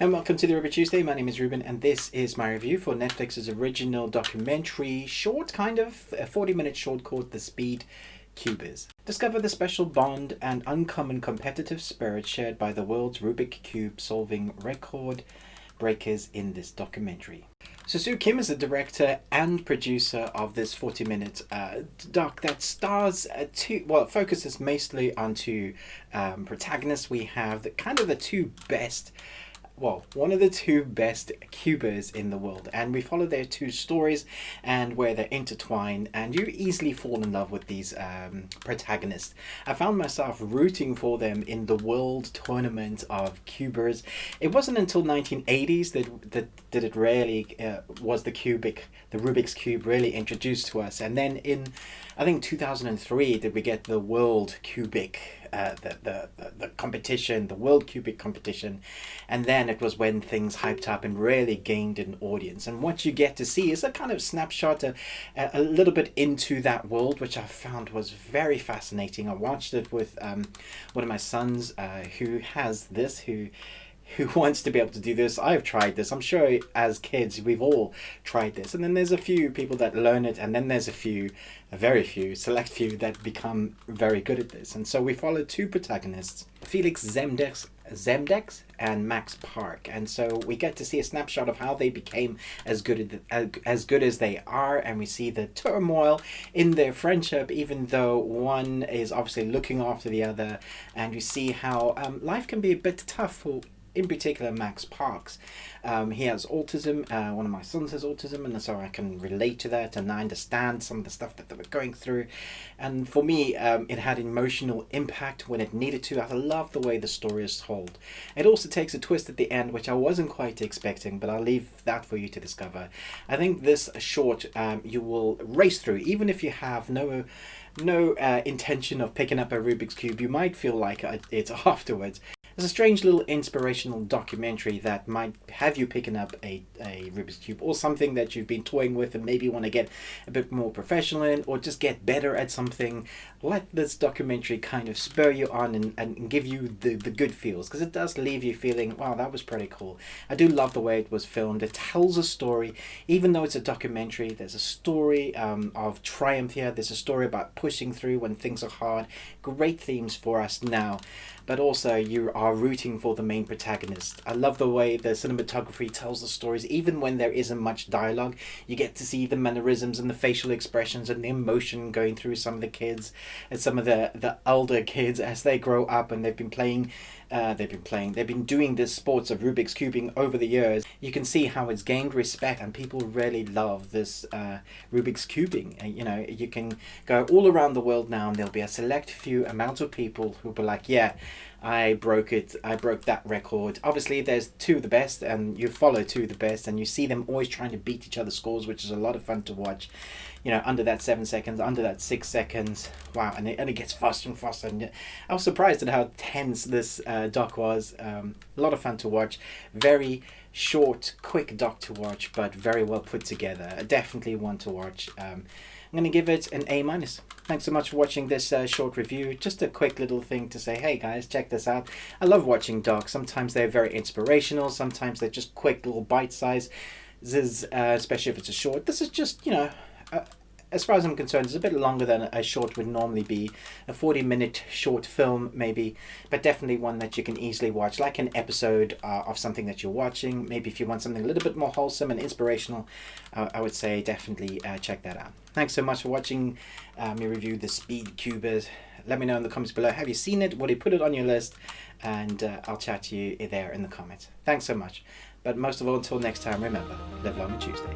And welcome to the Rubik Tuesday. My name is Ruben, and this is my review for Netflix's original documentary, short, kind of, a 40-minute short called The Speed Cubers. Discover the special bond and uncommon competitive spirit shared by the world's Rubik Cube solving record breakers in this documentary. So Soo Kim is the director and producer of this 40-minute doc that stars focuses mostly on two protagonists. We have the two best, one of the two best cubers in the world, and we follow their two stories and where they're intertwined, and you easily fall in love with these protagonists. I found myself rooting for them in the world tournament of cubers. It wasn't until 1980s that it really was the Rubik's Cube really introduced to us, and then in I think 2003 did we get the World Cubic the competition, the World Cubic competition, and then it was when things hyped up and really gained an audience. And what you get to see is a kind of snapshot, a little bit into that world, which I found was very fascinating. I watched it with one of my sons who has this, who wants to be able to do this. I've tried this. I'm sure as kids we've all tried this. And then there's a few people that learn it, and then there's a very few, select few that become very good at this. And so we follow two protagonists, Felix Zemdex and Max Park. And so we get to see a snapshot of how they became as good as they are, and we see the turmoil in their friendship, even though one is obviously looking after the other. And you see how life can be a bit tough for, in particular, Max Parks. He has autism. One of my sons has autism, and so I can relate to that, and I understand some of the stuff that they were going through. And for me, it had emotional impact when it needed to. I love the way the story is told. It also takes a twist at the end, which I wasn't quite expecting, but I'll leave that for you to discover. I think this short you will race through, even if you have no intention of picking up a Rubik's Cube. You might feel like it afterwards. It's a strange little inspirational documentary that might have you picking up a Rubik's Cube, or something that you've been toying with and maybe want to get a bit more professional in, or just get better at something. Let this documentary kind of spur you on and give you the good feels, because it does leave you feeling, wow, that was pretty cool. I do love the way it was filmed. It tells a story. Even though it's a documentary, there's a story of triumph here. There's a story about pushing through when things are hard. Great themes for us now. But also you are rooting for the main protagonist. I love the way the cinematography tells the stories. Even when there isn't much dialogue, you get to see the mannerisms and the facial expressions and the emotion going through some of the kids and some of the older kids as they grow up, and they've been doing this sports of Rubik's cubing over the years. You can see how it's gained respect, and people really love this Rubik's cubing. You can go all around the world now, and there'll be a select few amount of people who'll be like, yeah, I broke it. I broke that record. Obviously, there's two of the best, and you follow two of the best, and you see them always trying to beat each other's scores, which is a lot of fun to watch. Under that 7 seconds, under that 6 seconds. Wow, and it gets faster and faster. And I was surprised at how tense this doc was. A lot of fun to watch. Very short, quick doc to watch, but very well put together. Definitely one to watch. I'm going to give it an A-. Thanks so much for watching this short review. Just a quick little thing to say, hey guys, check this out. I love watching docs. Sometimes they're very inspirational. Sometimes they're just quick little bite size. Especially if it's a short. This is just, as far as I'm concerned, it's a bit longer than a short would normally be. A 40-minute short film, maybe, but definitely one that you can easily watch, like an episode of something that you're watching. Maybe if you want something a little bit more wholesome and inspirational, I would say definitely check that out. Thanks so much for watching me review The Speed Cubers. Let me know in the comments below, have you seen it? Will you put it on your list? And I'll chat to you there in the comments. Thanks so much. But most of all, until next time, remember, live long and Tuesday.